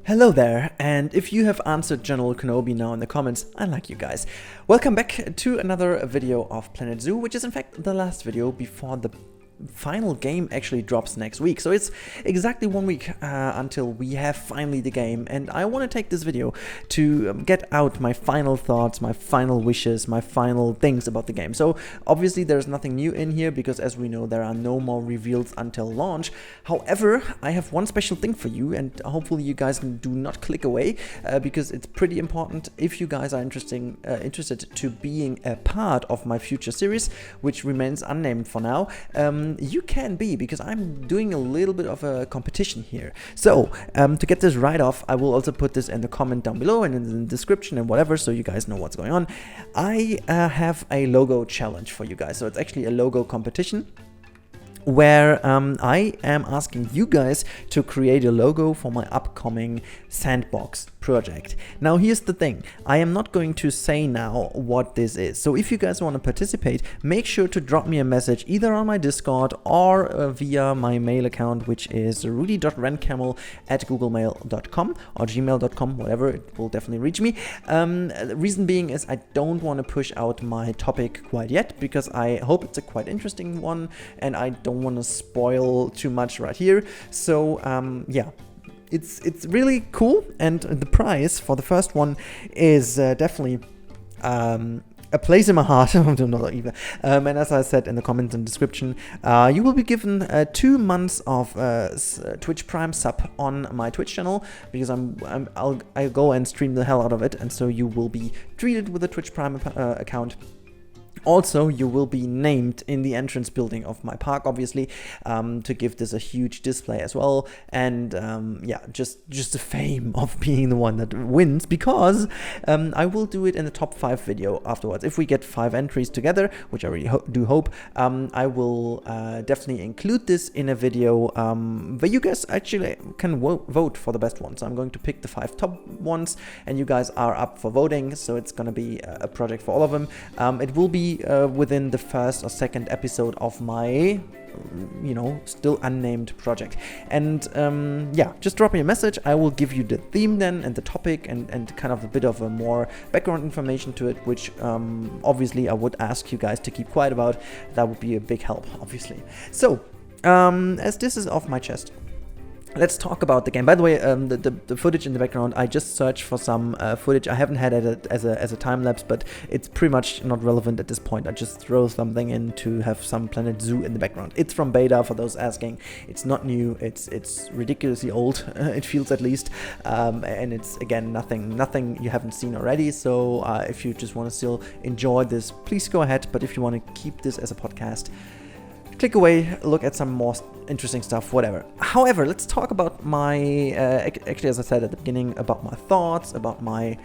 Hello there, and if you have answered General Kenobi now in the comments, I like you guys. Welcome back to another video of Planet Zoo, which is in fact the last video before the final game actually drops next week. So it's exactly 1 week until we have finally the game, and I want to take this video to get out my final thoughts, my final wishes, my final things about the game. So obviously there's nothing new in here because, as we know, there are no more reveals until launch. However, I have one special thing for you, and hopefully you guys do not click away because it's pretty important if you guys are interested to being a part of my future series, which remains unnamed for now. You can be, because I'm doing a little bit of a competition here. So to get this right off, I will also put this in the comment down below and in the description and whatever, so you guys know what's going on. I have a logo challenge for you guys. So it's actually a logo competition where I am asking you guys to create a logo for my upcoming sandbox project. Now here's the thing, I am not going to say now what this is, so if you guys want to participate, make sure to drop me a message either on my Discord or via my mail account, which is rudi.rennkamel@googlemail.com or gmail.com, whatever, it will definitely reach me. The reason being is I don't want to push out my topic quite yet, because I hope it's a quite interesting one and I don't want to spoil too much right here. So yeah, it's really cool, and the prize for the first one is definitely a place in my heart. I don't know either. And as I said in the comments and description, you will be given 2 months of Twitch Prime sub on my Twitch channel, because I'll go and stream the hell out of it, and so you will be treated with a Twitch Prime account. Also, you will be named in the entrance building of my park, obviously, to give this a huge display as well. And yeah, just the fame of being the one that wins, because I will do it in the top 5 video afterwards. If we get 5 entries together, which I really do hope, I will definitely include this in a video where you guys actually can vote for the best ones. So I'm going to pick the 5 top ones, and you guys are up for voting. So it's going to be a project for all of them. It will be within the first or second episode of my still unnamed project. And yeah, just drop me a message. I will give you the theme then and the topic and kind of a bit of a more background information to it, which obviously I would ask you guys to keep quiet about. That would be a big help, obviously. So as this is off my chest, let's talk about the game. By the way, the footage in the background, I just searched for some footage. I haven't had it as a time lapse, but it's pretty much not relevant at this point. I just throw something in to have some Planet Zoo in the background. It's from beta, for those asking. It's not new. It's ridiculously old. It feels, at least, and it's again nothing you haven't seen already. So if you just want to still enjoy this, please go ahead. But if you want to keep this as a podcast, click away, look at some more interesting stuff, whatever. However, let's talk about my, actually, as I said at the beginning, about my thoughts, about my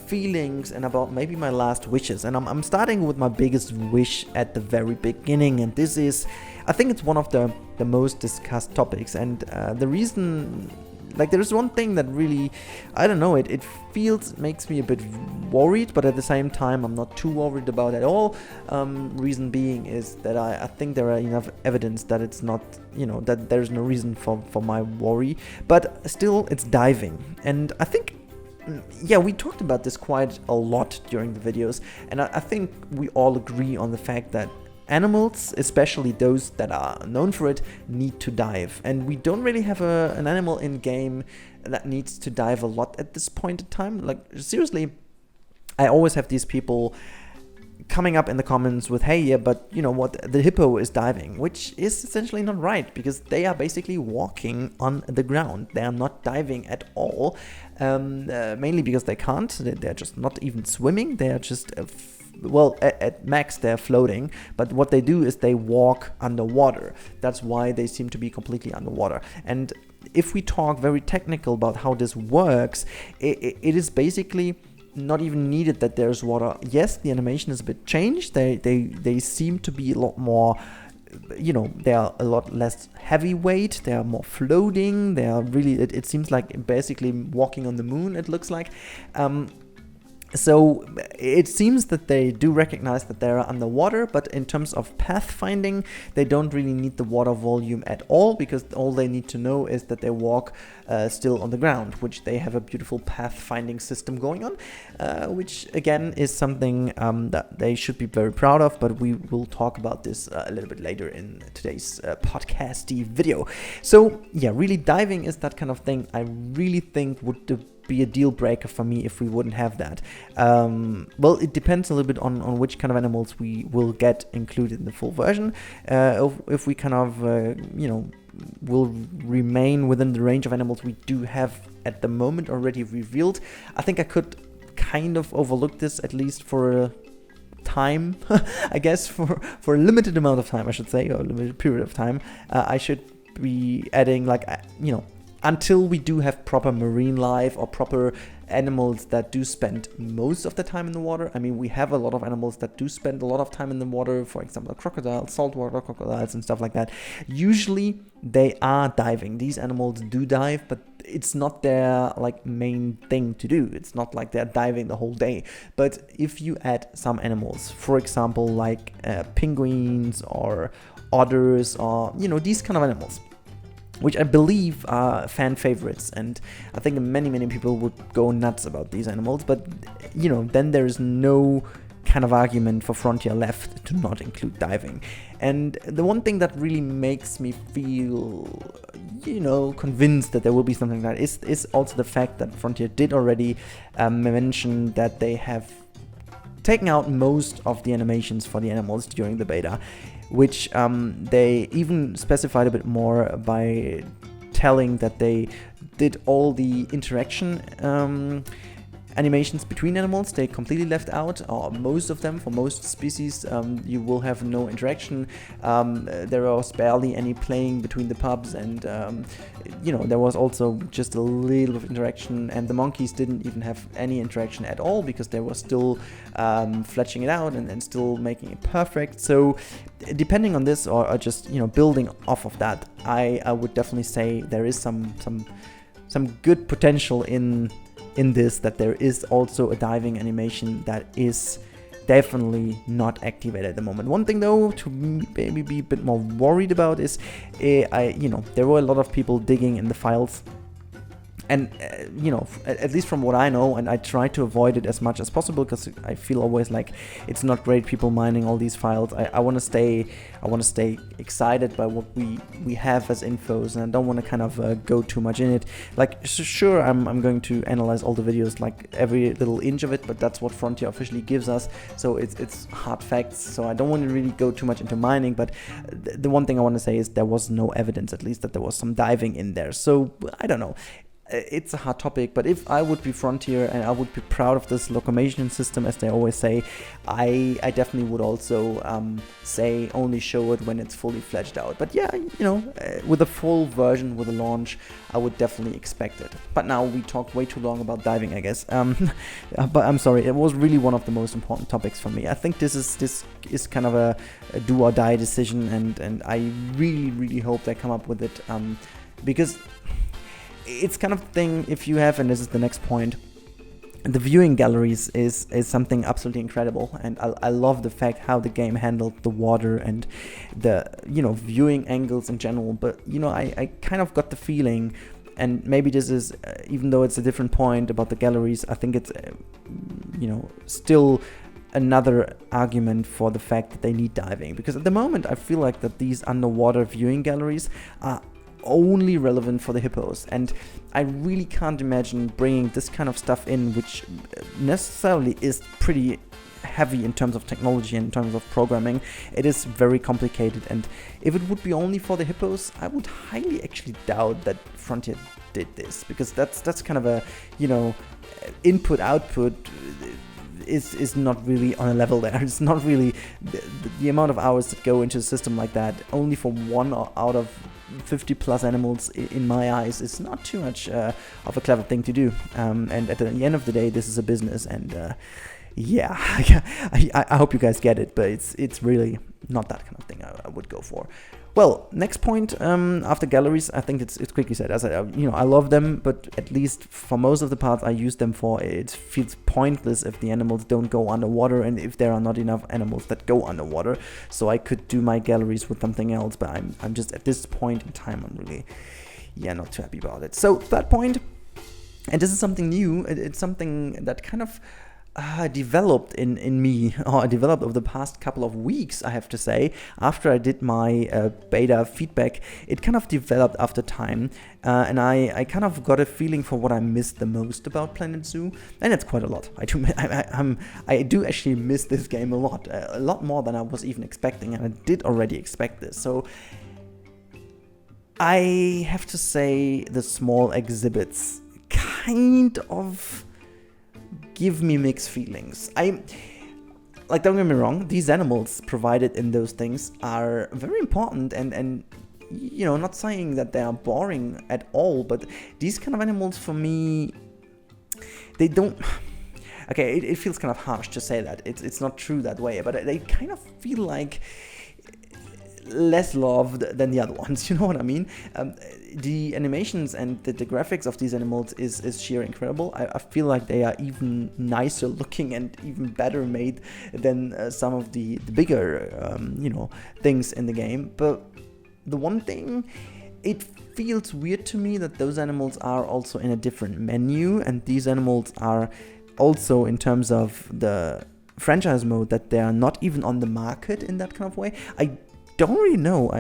feelings, and about maybe my last wishes. And I'm starting with my biggest wish at the very beginning, and this is, I think it's one of the most discussed topics, and the reason, like, there's one thing that really, I don't know, it makes me a bit worried, but at the same time I'm not too worried about it at all. Reason being is that I think there are enough evidence that it's not, that there's no reason for my worry, but still, it's diving. And I think, yeah, we talked about this quite a lot during the videos, and I think we all agree on the fact that animals, especially those that are known for it, need to dive. And we don't really have an animal in game that needs to dive a lot at this point in time. Like, seriously, I always have these people coming up in the comments with, hey, yeah, but you know what, the hippo is diving, which is essentially not right, because they are basically walking on the ground. They are not diving at all, mainly because they can't. They're just not even swimming. They are just well, at max they're floating, but what they do is they walk underwater. That's why they seem to be completely underwater. And if we talk very technical about how this works, it is basically not even needed that there's water. Yes, the animation is a bit changed. They seem to be a lot more, they are a lot less heavyweight. They are more floating. They are really, it seems like basically walking on the moon, it looks like. So it seems that they do recognize that they're underwater, but in terms of pathfinding, they don't really need the water volume at all, because all they need to know is that they walk still on the ground, which they have a beautiful pathfinding system going on, which again is something that they should be very proud of, but we will talk about this a little bit later in today's podcasty video. So yeah, really diving is that kind of thing I really think would be a deal breaker for me if we wouldn't have that. Well, it depends a little bit on which kind of animals we will get included in the full version. If we kind of, will remain within the range of animals we do have at the moment already revealed, I think I could kind of overlook this, at least for a time, I guess, for a limited amount of time, I should say, or a limited period of time. I should be adding, until we do have proper marine life or proper animals that do spend most of the time in the water. I mean, we have a lot of animals that do spend a lot of time in the water, for example, crocodiles, saltwater crocodiles and stuff like that. Usually they are diving. These animals do dive, but it's not their main thing to do. It's not like they're diving the whole day. But if you add some animals, for example, like penguins or otters or, these kind of animals, which I believe are fan favorites, and I think many people would go nuts about these animals, but then there is no kind of argument for Frontier left to not include diving. And the one thing that really makes me feel convinced that there will be something like that is also the fact that Frontier did already mention that they have taken out most of the animations for the animals during the beta, which they even specified a bit more by telling that they did all the interaction animations between animals. They completely left out, or most of them. For most species, you will have no interaction. There was barely any playing between the pups, and there was also just a little of interaction, and the monkeys didn't even have any interaction at all, because they were still fletching it out and still making it perfect. So depending on this, or just building off of that, I would definitely say there is some good potential in this, that there is also a diving animation that is definitely not activated at the moment. One thing though to maybe be a bit more worried about is there were a lot of people digging in the files, and at least from what I know, and I try to avoid it as much as possible, because I feel always like it's not great people mining all these files. I want to stay excited by what we have as infos, and I don't want to kind of go too much in it. Sure, I'm going to analyze all the videos, every little inch of it, but that's what Frontier officially gives us, so it's hard facts. So I don't want to really go too much into mining, but the one thing I want to say is there was no evidence, at least, that there was some diving in there. So I don't know. It's a hard topic, but if I would be Frontier and I would be proud of this locomotion system, as they always say, I definitely would also say only show it when it's fully fledged out. But yeah, with a full version, with a launch, I would definitely expect it. But now we talked way too long about diving, I guess. But I'm sorry, it was really one of the most important topics for me. I think this is kind of a do or die decision, and I really hope they come up with it, because it's kind of thing, if you have, and this is the next point, the viewing galleries is something absolutely incredible, and I love the fact how the game handled the water and the viewing angles in general. But I kind of got the feeling, and maybe this is even though it's a different point about the galleries, I think it's still another argument for the fact that they need diving, because at the moment I feel like that these underwater viewing galleries are only relevant for the hippos, and I really can't imagine bringing this kind of stuff in, which necessarily is pretty heavy in terms of technology and in terms of programming. It is very complicated, and if it would be only for the hippos, I would highly actually doubt that Frontier did this, because that's kind of a input output is not really on a level there. It's not really the amount of hours that go into a system like that, only for one out of 50 plus animals, in my eyes, is not too much of a clever thing to do. And at the end of the day, this is a business, and I hope you guys get it, but it's really not that kind of thing I would go for. Well, next point, after galleries, I think it's quickly said. As I love them, but at least for most of the parts I use them for, it feels pointless if the animals don't go underwater and if there are not enough animals that go underwater. So I could do my galleries with something else, but I'm just at this point in time, I'm really, not too happy about it. So third point, and this is something new. It's something that kind of developed in me, or developed over the past couple of weeks, I have to say. After I did my beta feedback, it kind of developed after time, and I kind of got a feeling for what I missed the most about Planet Zoo, and it's quite a lot. I do actually miss this game a lot more than I was even expecting, and I did already expect this. So I have to say the small exhibits kind of give me mixed feelings. Don't get me wrong, these animals provided in those things are very important and not saying that they are boring at all, but these kind of animals for me, they don't... Okay, it feels kind of harsh to say that. It's not true that way, but they kind of feel like less loved than the other ones, you know what I mean? The animations and the graphics of these animals is sheer incredible. I feel like they are even nicer looking and even better made than some of the bigger things in the game. But the one thing, it feels weird to me that those animals are also in a different menu, and these animals are also, in terms of the franchise mode, that they are not even on the market in that kind of way. I don't really know,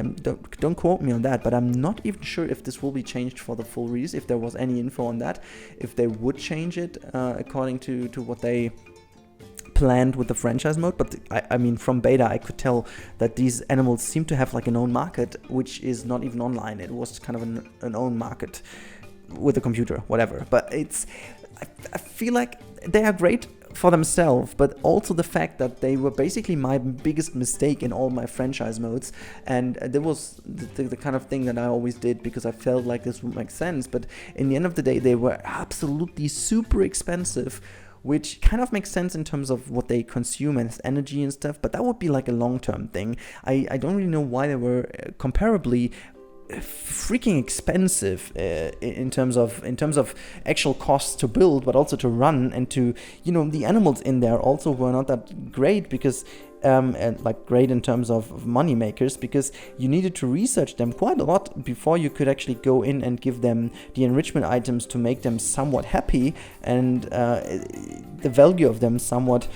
don't quote me on that, but I'm not even sure if this will be changed for the full release, if there was any info on that, if they would change it according to what they planned with the franchise mode. But I mean, from beta I could tell that these animals seem to have like an own market, which is not even online. It was kind of an own market with a computer, whatever. But I feel like they are great for themselves, but also the fact that they were basically my biggest mistake in all my franchise modes, and there was the kind of thing that I always did because I felt like this would make sense, but in the end of the day they were absolutely super expensive, which kind of makes sense in terms of what they consume as energy and stuff, but that would be like a long-term thing. I don't really know why they were comparably freaking expensive in terms of actual costs to build, but also to run, and to the animals in there also were not that great, because and like great in terms of money makers, because you needed to research them quite a lot before you could actually go in and give them the enrichment items to make them somewhat happy, and the value of them somewhat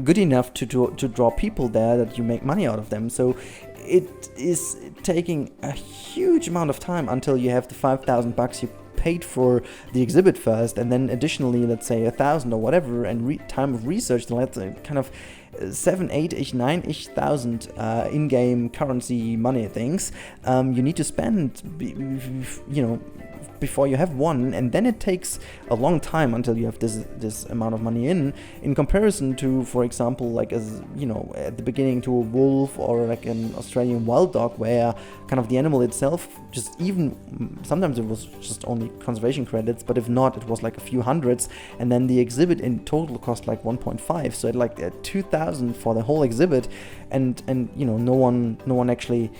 good enough to draw people there that you make money out of them. So it is taking a huge amount of time until you have the $5,000 you paid for the exhibit first, and then additionally, let's say 1,000 or whatever, and time of research, that's kind of 7, 8-ish, 9-ish thousand in-game currency money things you need to spend, before you have one, and then it takes a long time until you have this amount of money in comparison to, for example, like at the beginning, to a wolf or like an Australian wild dog, where kind of the animal itself, just even sometimes it was just only conservation credits, but if not, it was like a few hundreds, and then the exhibit in total cost like 1.5, so it like 2,000 for the whole exhibit, and no one actually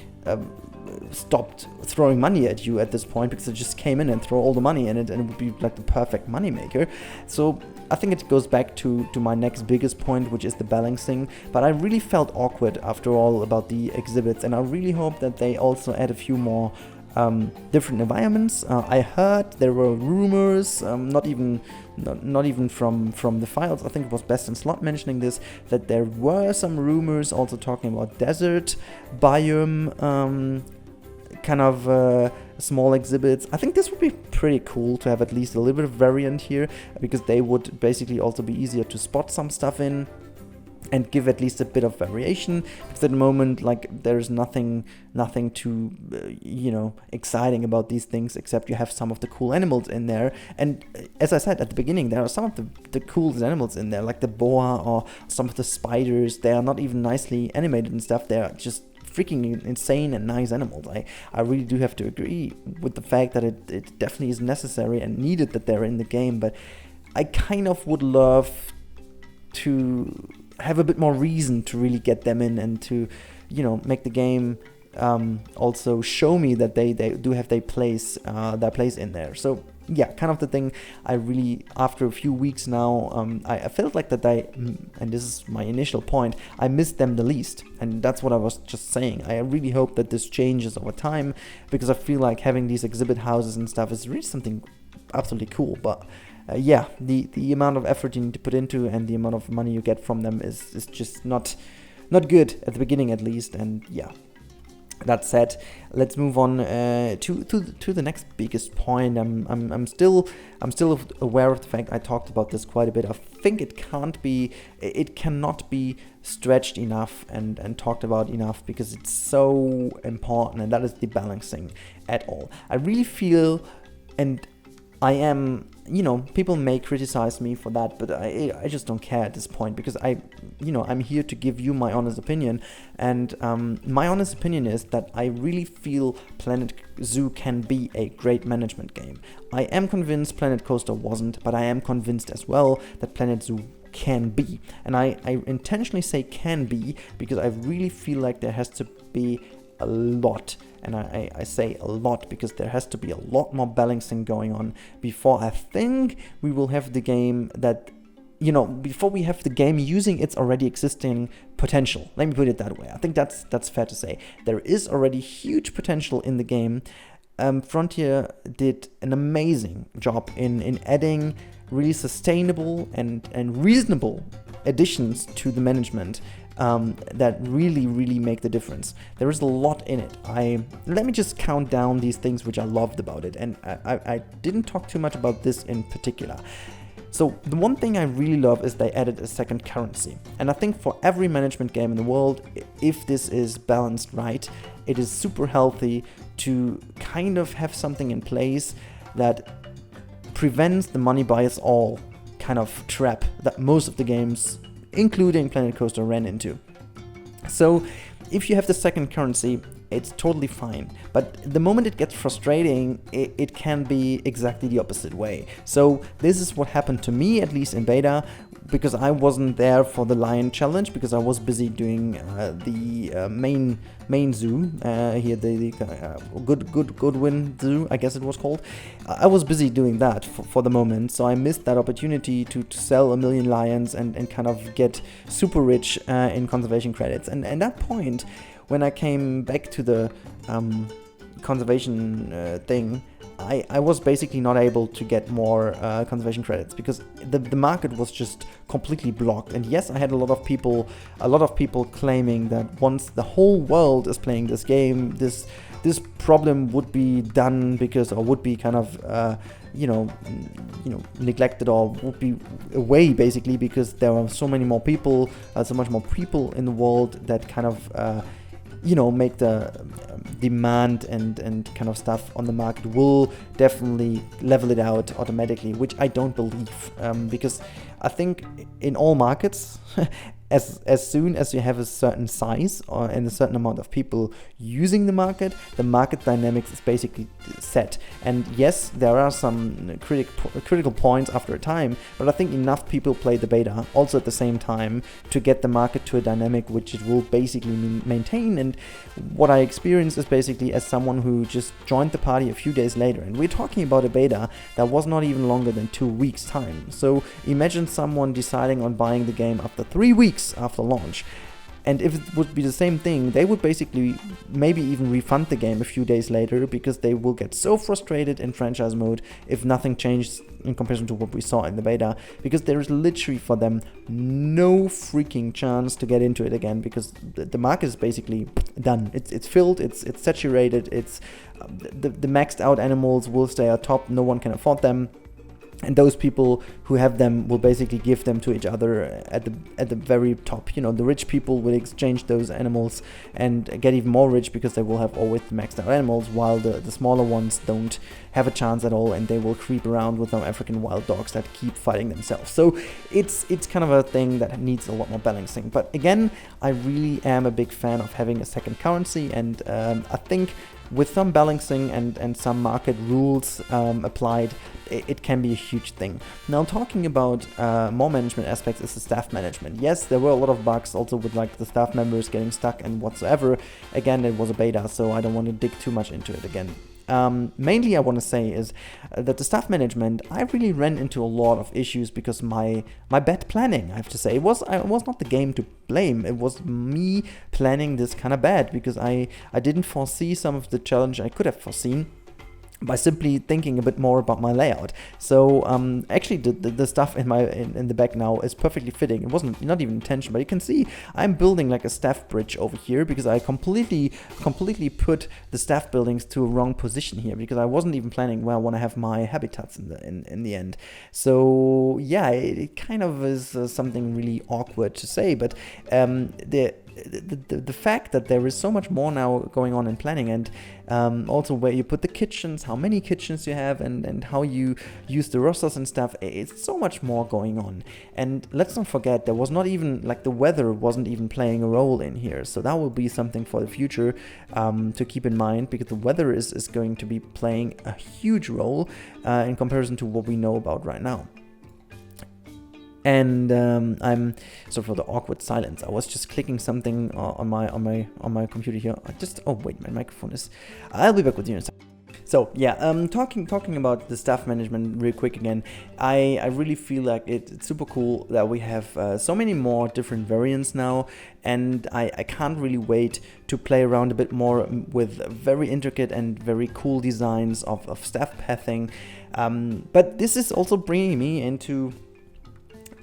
stopped throwing money at you at this point, because it just came in and throw all the money in it, and it would be like the perfect money maker. So I think it goes back to my next biggest point, which is the balancing. But I really felt awkward after all about the exhibits, and I really hope that they also add a few more different environments. I heard there were rumors, not even from the files. I think it was Best in Slot mentioning this, that there were some rumors also talking about desert biome kind of small exhibits. I think this would be pretty cool to have at least a little bit of variant here, because they would basically also be easier to spot some stuff in and give at least a bit of variation, because at the moment, like, there's nothing too exciting about these things, except you have some of the cool animals in there. And as I said at the beginning, there are some of the coolest animals in there, like the boa or some of the spiders. They are not even nicely animated and stuff. They are just freaking insane and nice animals. I really do have to agree with the fact that it definitely is necessary and needed that they're in the game, but I kind of would love to have a bit more reason to really get them in, and to make the game also show me that they do have their place in there. So yeah, kind of the thing I really, after a few weeks now, I felt like that and this is my initial point, I missed them the least. And that's what I was just saying. I really hope that this changes over time, because I feel like having these exhibit houses and stuff is really something absolutely cool. But yeah, the amount of effort you need to put into and the amount of money you get from them is just not good at the beginning, at least. And yeah, that said, let's move on to the next biggest point. I'm still aware of the fact I talked about this quite a bit. I think it cannot be stretched enough and talked about enough, because it's so important, and that is the balancing at all. I really feel, and I am, people may criticize me for that, but I just don't care at this point, because I'm here to give you my honest opinion. And my honest opinion is that I really feel Planet Zoo can be a great management game. I am convinced Planet Coaster wasn't, but I am convinced as well that Planet Zoo can be. And I intentionally say can be, because I really feel like there has to be a lot. And I say a lot because there has to be a lot more balancing going on before I think we will have the game that, before we have the game using its already existing potential. Let me put it that way. I think that's fair to say. There is already huge potential in the game. Frontier did an amazing job in adding really sustainable and reasonable additions to the management that really make the difference. There is a lot in it. Let me just count down these things which I loved about it, and I didn't talk too much about this in particular. So the one thing I really love is they added a second currency, and I think for every management game in the world, if this is balanced right, it is super healthy to kind of have something in place that prevents the money buys all kind of trap that most of the games, including Planet Coaster, ran into. So if you have the second currency, it's totally fine. But the moment it gets frustrating, it can be exactly the opposite way. So this is what happened to me, at least in beta, because I wasn't there for the Lion Challenge, because I was busy doing the main zoo here, the Goodwin Zoo, I guess it was called. I was busy doing that for the moment, so I missed that opportunity to sell 1 million lions and kind of get super rich in conservation credits. And at that point, when I came back to the conservation thing, I was basically not able to get more conservation credits, because the market was just completely blocked. And yes, I had a lot of people claiming that once the whole world is playing this game, this problem would be done, or would be kind of neglected, or would be away, basically, because there are so much more people in the world that kind of make the demand and kind of stuff on the market will definitely level it out automatically, which I don't believe, because I think in all markets, as soon as you have a certain size and a certain amount of people using the market dynamics is basically set. And yes, there are some critical points after a time, but I think enough people play the beta also at the same time to get the market to a dynamic which it will basically maintain. And what I experienced is basically as someone who just joined the party a few days later, and we're talking about a beta that was not even longer than 2 weeks time. So imagine someone deciding on buying the game after 3 weeks after launch. And if it would be the same thing, they would basically maybe even refund the game a few days later, because they will get so frustrated in franchise mode if nothing changes in comparison to what we saw in the beta, because there is literally for them no freaking chance to get into it again, because the market is basically done. It's filled, it's saturated, it's the maxed out animals will stay at top, no one can afford them. And those people who have them will basically give them to each other at the very top. The rich people will exchange those animals and get even more rich, because they will have always maxed out animals, while the smaller ones don't have a chance at all, and they will creep around with some African wild dogs that keep fighting themselves. So it's kind of a thing that needs a lot more balancing. But again, I really am a big fan of having a second currency, and I think with some balancing and some market rules applied, it can be a huge thing. Now, talking about more management aspects is the staff management. Yes, there were a lot of bugs also with like the staff members getting stuck and whatsoever. Again, it was a beta, so I don't want to dig too much into it again. Mainly I want to say is that the staff management, I really ran into a lot of issues because my bad planning, I have to say. It was not the game to blame. It was me planning this kind of bad because I didn't foresee some of the challenge I could have foreseen by simply thinking a bit more about my layout. So actually the stuff in the back now is perfectly fitting. It wasn't not even intentional, but you can see I'm building like a staff bridge over here because I completely put the staff buildings to a wrong position here because I wasn't even planning where I want to have my habitats in the end. So yeah, it kind of is something really awkward to say, but the fact that there is so much more now going on in planning, and also where you put the kitchens, how many kitchens you have, and how you use the rosters and stuff, it's so much more going on. And let's not forget, there was not even, like, the weather wasn't even playing a role in here, so that will be something for the future to keep in mind, because the weather is going to be playing a huge role in comparison to what we know about right now. And I'm so for the awkward silence, I was just clicking something on my computer here. Oh wait, my microphone is. I'll be back with you in a second. So yeah, talking about the staff management real quick again. I really feel like it's super cool that we have so many more different variants now, and I can't really wait to play around a bit more with very intricate and very cool designs of staff pathing. But this is also bringing me into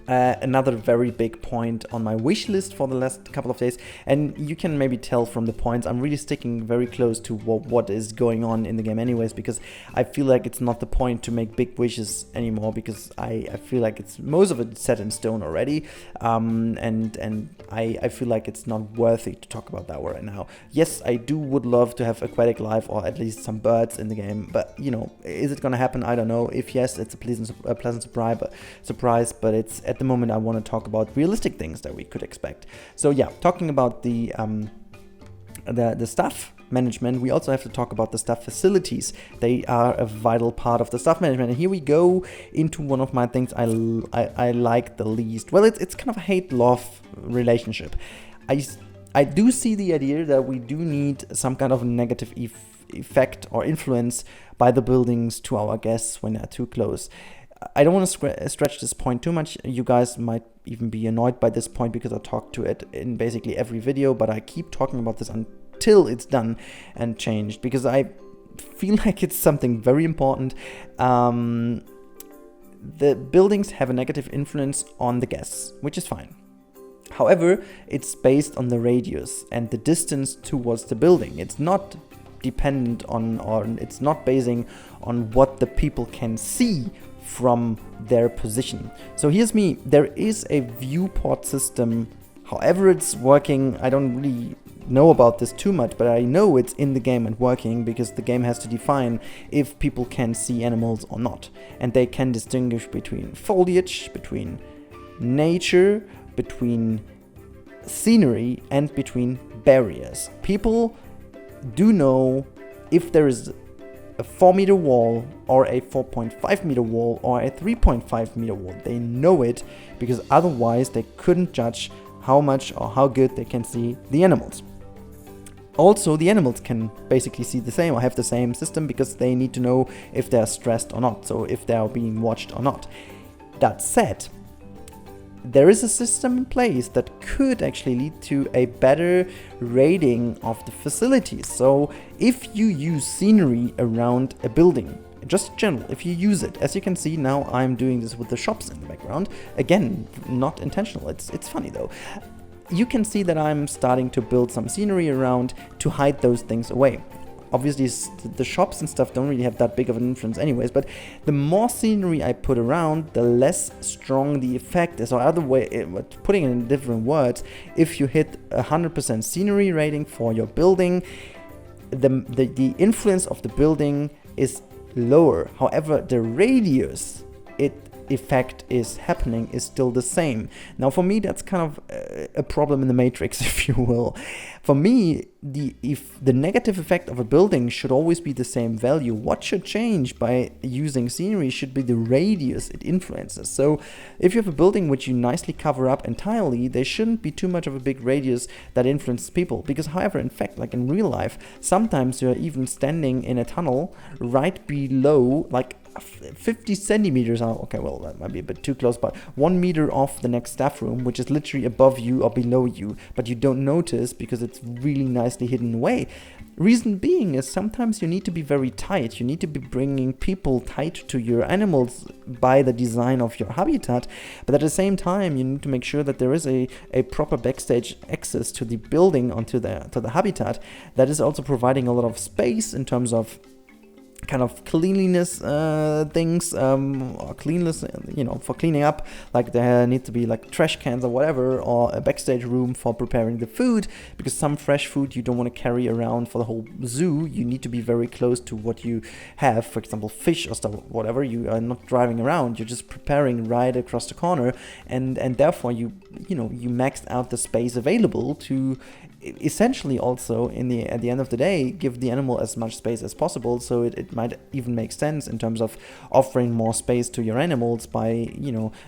another very big point on my wish list for the last couple of days, and you can maybe tell from the points I'm really sticking very close to what is going on in the game anyways, because I feel like it's not the point to make big wishes anymore, because I feel like it's most of it set in stone already, and I feel like it's not worthy to talk about that right now. Yes, I would love to have aquatic life or at least some birds in the game, but you know, is it gonna happen? I don't know. If yes, it's a pleasant surprise, but it's at the moment I want to talk about realistic things that we could expect. So yeah, talking about the staff management, we also have to talk about the staff facilities. They are a vital part of the staff management, and here we go into one of my things I like the least. Well, it's kind of a hate-love relationship. I do see the idea that we do need some kind of negative effect or influence by the buildings to our guests when they're too close. I don't want to stretch this point too much. You guys might even be annoyed by this point because I talk to it in basically every video, but I keep talking about this until it's done and changed, because I feel like it's something very important. The buildings have a negative influence on the guests, which is fine. However, it's based on the radius and the distance towards the building. It's not dependent on, or it's not basing on what the people can see from their position. So here's me. There is a viewport system. However it's working, I don't really know about this too much, but I know it's in the game and working, because the game has to define if people can see animals or not. And they can distinguish between foliage, between nature, between scenery, and between barriers. People do know if there is a 4-meter wall or a 4.5 meter wall or a 3.5 meter wall. They know it, because otherwise they couldn't judge how much or how good they can see the animals. Also, the animals can basically see the same or have the same system, because they need to know if they're stressed or not, so if they are being watched or not. That said, there is a system in place that could actually lead to a better rating of the facilities. So if you use scenery around a building, just general, if you use it, as you can see now, I'm doing this with the shops in the background. Again, not intentional, it's funny though. You can see that I'm starting to build some scenery around to hide those things away. Obviously, the shops and stuff don't really have that big of an influence anyways, but the more scenery I put around, the less strong the effect is. Or other way, putting it in different words, if you hit 100% scenery rating for your building, the influence of the building is lower. However, the radius, it effect is happening is still the same. Now for me that's kind of a problem in the matrix, if you will. For me, if the negative effect of a building should always be the same value, what should change by using scenery should be the radius it influences. So if you have a building which you nicely cover up entirely, there shouldn't be too much of a big radius that influences people, because however, in fact, like in real life, sometimes you're even standing in a tunnel right below, like 50 centimeters out, okay, well, that might be a bit too close, but 1 meter off the next staff room, which is literally above you or below you, but you don't notice because it's really nicely hidden away. Reason being is sometimes you need to be very tight. You need to be bringing people tight to your animals by the design of your habitat, but at the same time you need to make sure that there is a proper backstage access to the building onto the habitat that is also providing a lot of space in terms of kind of cleanliness things, or cleanliness, for cleaning up, like there need to be like trash cans or whatever, or a backstage room for preparing the food, because some fresh food you don't want to carry around for the whole zoo. You need to be very close to what you have, for example fish or stuff, whatever. You are not driving around, you're just preparing right across the corner, and therefore you maxed out the space available to essentially also at the end of the day give the animal as much space as possible. So it might even make sense in terms of offering more space to your animals by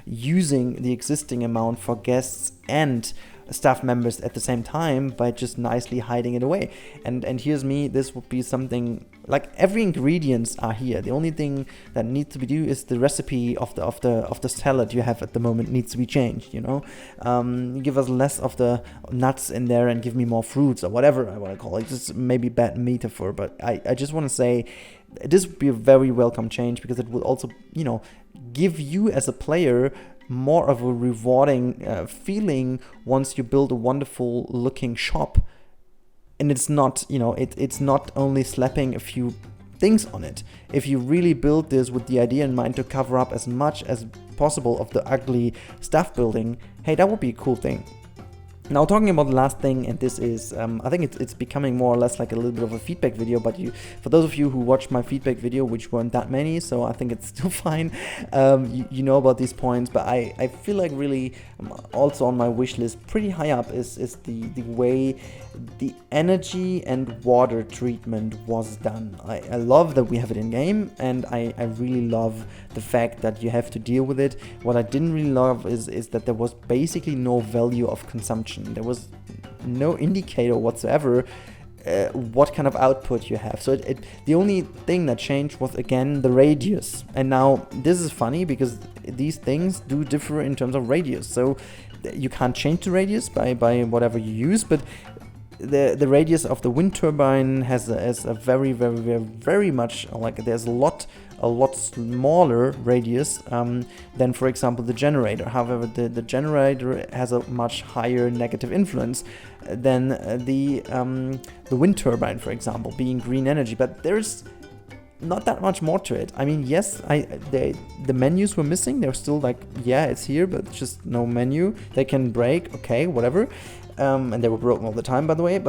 using the existing amount for guests and staff members at the same time by just nicely hiding it away. And here's me, this would be something like every ingredients are here. The only thing that needs to be done is the recipe of the salad you have at the moment needs to be changed. Give us less of the nuts in there and give me more fruits or whatever I want to call it. Just maybe bad metaphor, but I just want to say this would be a very welcome change, because it will also give you as a player more of a rewarding feeling once you build a wonderful looking shop, and it's not it's not only slapping a few things on it. If you really build this with the idea in mind to cover up as much as possible of the ugly staff building, hey, that would be a cool thing. Now, talking about the last thing, and this is, I think it's becoming more or less like a little bit of a feedback video, but for those of you who watched my feedback video, which weren't that many, so I think it's still fine, you know about these points, but I feel like really also on my wish list pretty high up is the way the energy and water treatment was done. I love that we have it in game, and I really love the fact that you have to deal with it. What I didn't really love is that there was basically no value of consumption. There was no indicator whatsoever what kind of output you have. So the only thing that changed was again the radius. And now this is funny because these things do differ in terms of radius. So you can't change the radius by whatever you use, but the radius of the wind turbine has a very, very, very, very much, like there's a lot smaller radius than, for example, the generator. However, the generator has a much higher negative influence than the wind turbine, for example, being green energy. But there's not that much more to it. I mean, yes, the menus were missing. They're still like, yeah, it's here, but just no menu. They can break, okay, whatever. And they were broken all the time, by the way.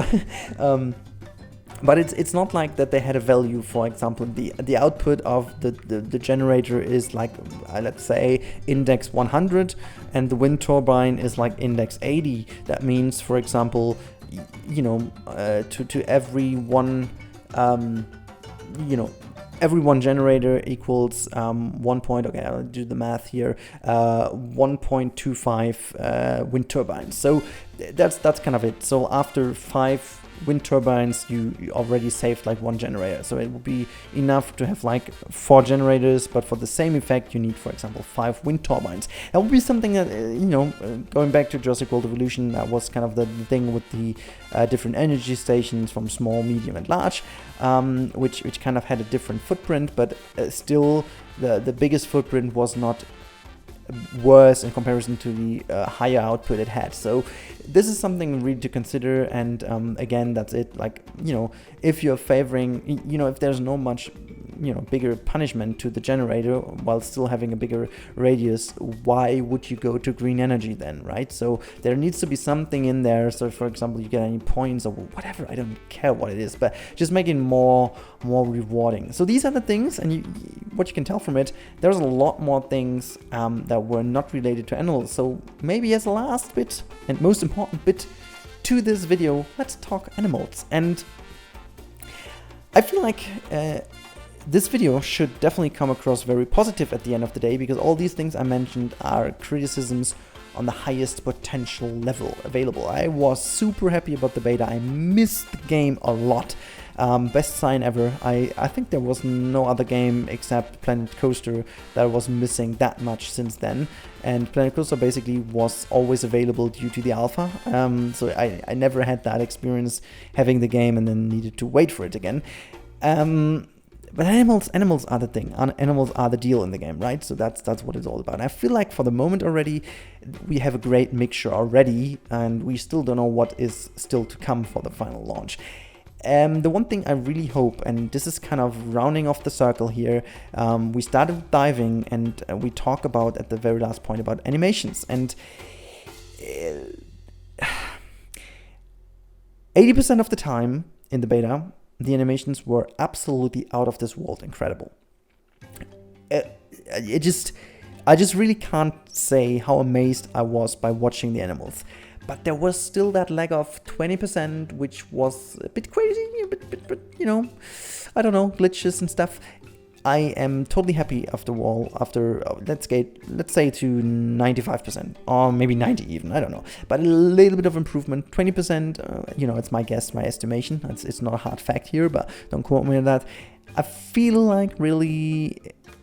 But it's not like that they had a value. For example, the output of the generator is like, let's say, index 100, and the wind turbine is like index 80. That means, for example, to every one, every one generator equals 1 point, okay, I'll do the math here, 1.25 wind turbines. So that's kind of it. So after 5 wind turbines, you already saved like 1 generator. So it would be enough to have like 4 generators, but for the same effect, you need, for example, 5 wind turbines. That would be something that, going back to Jurassic World Evolution, that was kind of the thing with the different energy stations from small, medium, and large, which kind of had a different footprint, but still the biggest footprint was not worse in comparison to the higher output it had. So this is something really to consider. And again, that's it. Like, you know, if you're favoring, you know, if there's no much, you know, bigger punishment to the generator while still having a bigger radius, why would you go to green energy then, right? So there needs to be something in there. So for example, you get any points or whatever, I don't care what it is, but just make it more rewarding. So these are the things, and what you can tell from it, there's a lot more things that were not related to animals. So maybe as a last bit and most important bit to this video, let's talk animals. And I feel like this video should definitely come across very positive at the end of the day, because all these things I mentioned are criticisms on the highest potential level available. I was super happy about the beta. I missed the game a lot. Best sign ever. I think there was no other game except Planet Coaster that was missing that much since then. And Planet Coaster basically was always available due to the alpha. So I never had that experience having the game and then needed to wait for it again. But animals are the thing. Animals are the deal in the game, right? So that's what it's all about. I feel like for the moment already, we have a great mixture already, and we still don't know what is still to come for the final launch. The one thing I really hope, and this is kind of rounding off the circle here, we started diving and we talk about at the very last point about animations, and 80% of the time in the beta, the animations were absolutely out of this world incredible. I just really can't say how amazed I was by watching the animals. But there was still that lag of 20%, which was a bit crazy, but you know, I don't know, glitches and stuff. I am totally happy after let's say to 95%, or maybe 90 even, I don't know. But a little bit of improvement, 20%, you know, it's my guess, my estimation. It's not a hard fact here, but don't quote me on that. I feel like really,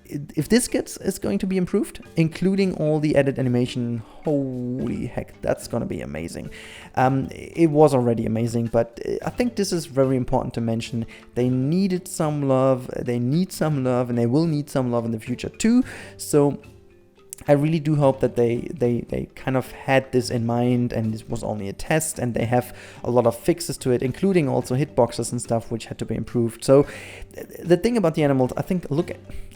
if this is going to be improved, including all the added animation, holy heck, that's gonna be amazing. It was already amazing, but I think this is very important to mention. They needed some love, they need some love, and they will need some love in the future too. So I really do hope that they kind of had this in mind, and this was only a test, and they have a lot of fixes to it, including also hitboxes and stuff which had to be improved. So the thing about the animals, I think,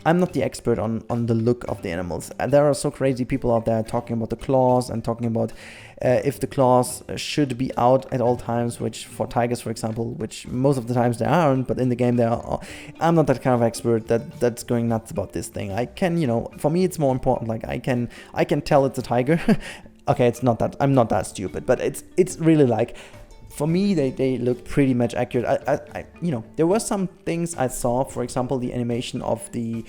I'm not the expert on the look of the animals. There are so crazy people out there talking about the claws and talking about if the claws should be out at all times, which for tigers, for example, which most of the times they aren't, but in the game they are. I'm not that kind of expert that's going nuts about this thing. I can, you know, for me it's more important, like I can tell it's a tiger. Okay, it's not that, I'm not that stupid, but it's really like, for me, they look pretty much accurate. I you know, there were some things I saw, for example, the animation of the,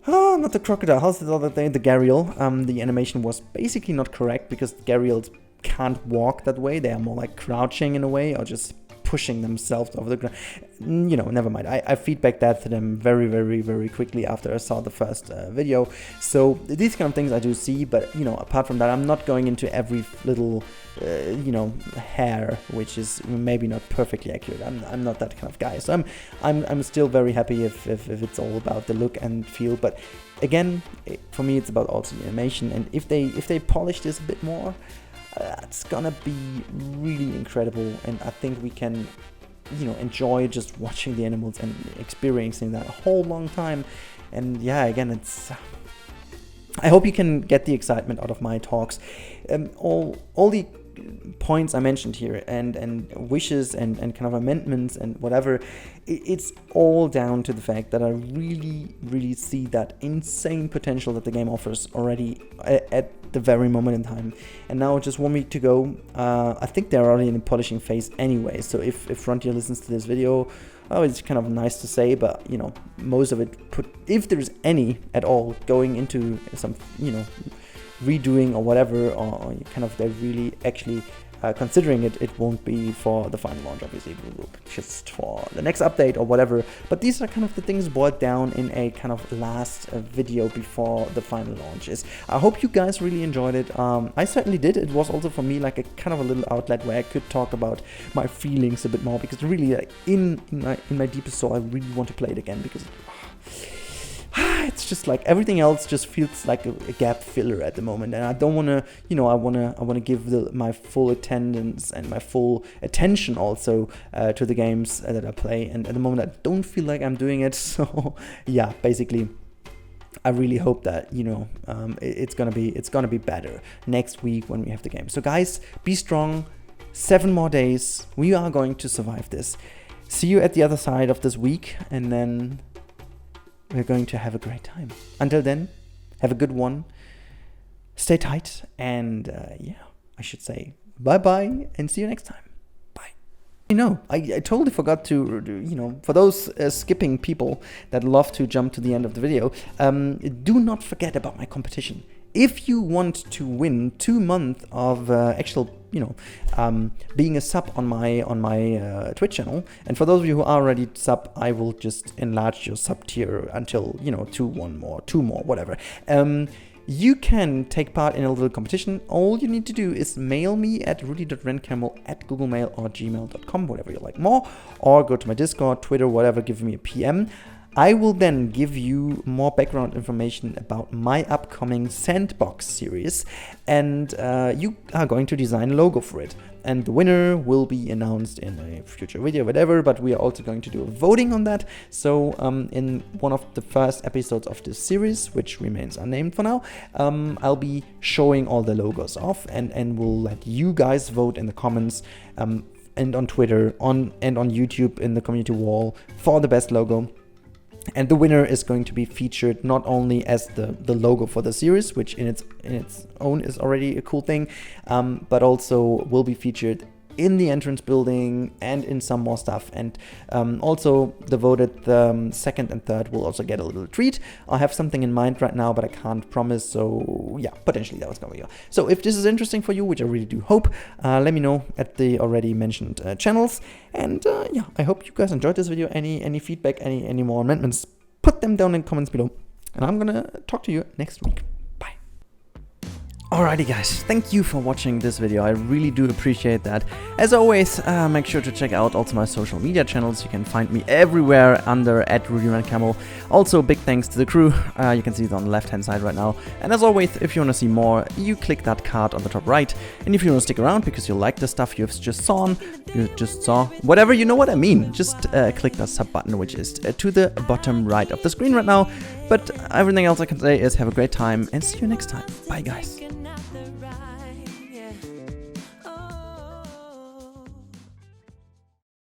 not the crocodile, how's the other thing? The gharial. The animation was basically not correct because gharials can't walk that way. They are more like crouching in a way, or just pushing themselves over the ground. You know, never mind. I feedback that to them very, very, very quickly after I saw the first video. So these kind of things I do see, but you know, apart from that, I'm not going into every little you know, hair, which is maybe not perfectly accurate. I'm not that kind of guy. So I'm still very happy if it's all about the look and feel. But again, for me, it's about also the animation. And if they polish this a bit more, it's gonna be really incredible, and I think we can, you know, enjoy just watching the animals and experiencing that a whole long time. And yeah, again, it's, I hope you can get the excitement out of my talks. All the points I mentioned here and wishes and kind of amendments and whatever, it's all down to the fact that I really see that insane potential that the game offers already at the very moment in time. And now just 1 week to go. I think they're already in the polishing phase anyway, so if Frontier listens to this video, oh, it's kind of nice to say, but you know, most of it, if there's any at all, going into some, you know, redoing or whatever, or kind of they're really actually considering it, it won't be for the final launch, obviously, it will just for the next update or whatever. But these are kind of the things boiled down in a kind of last video before the final launch is. I hope you guys really enjoyed it. I certainly did. It was also for me like a kind of a little outlet where I could talk about my feelings a bit more, because really in my deepest soul, I really want to play it again, because it's just like everything else just feels like a gap filler at the moment, and I don't want to, you know, I want to give my full attendance and my full attention also to the games that I play, and at the moment I don't feel like I'm doing it. So yeah, basically I really hope that, you know, it's gonna be better next week when we have the game. So guys, be strong. 7 more days. We are going to survive this. See you at the other side of this week, and then we're going to have a great time. Until then, have a good one. Stay tight, and yeah, I should say bye-bye, and see you next time. Bye. You know, I totally forgot to, you know, for those skipping people that love to jump to the end of the video, do not forget about my competition. If you want to win 2 months of actual, you know, being a sub on my Twitch channel, and for those of you who are already sub, I will just enlarge your sub tier until, you know, 2 more, whatever. You can take part in a little competition. All you need to do is mail me at rudi.rennkamel@googlemail or gmail.com, whatever you like more, or go to my Discord, Twitter, whatever, give me a PM. I will then give you more background information about my upcoming Sandbox series, and you are going to design a logo for it. And the winner will be announced in a future video, whatever, but we are also going to do a voting on that. So in one of the first episodes of this series, which remains unnamed for now, I'll be showing all the logos off, and we'll let you guys vote in the comments, and on Twitter, and on YouTube in the community wall for the best logo. And the winner is going to be featured not only as the logo for the series, which in its own is already a cool thing, but also will be featured in the entrance building and in some more stuff. And also the voted second and third will also get a little treat. I have something in mind right now, but I can't promise. So yeah, potentially that was going to go. So if this is interesting for you, which I really do hope, let me know at the already mentioned channels. And yeah, I hope you guys enjoyed this video. Any feedback, any more amendments, put them down in the comments below. And I'm gonna talk to you next week. Alrighty guys, thank you for watching this video. I really do appreciate that. As always, make sure to check out also my social media channels. You can find me everywhere under @Rudi_Rennkamel. Also, big thanks to the crew. You can see it on the left hand side right now. And as always, if you want to see more, you click that card on the top right. And if you want to stick around because you like the stuff you've just saw, whatever, you know what I mean, just click that sub button, which is to the bottom right of the screen right now. But everything else I can say is have a great time and see you next time. Bye guys.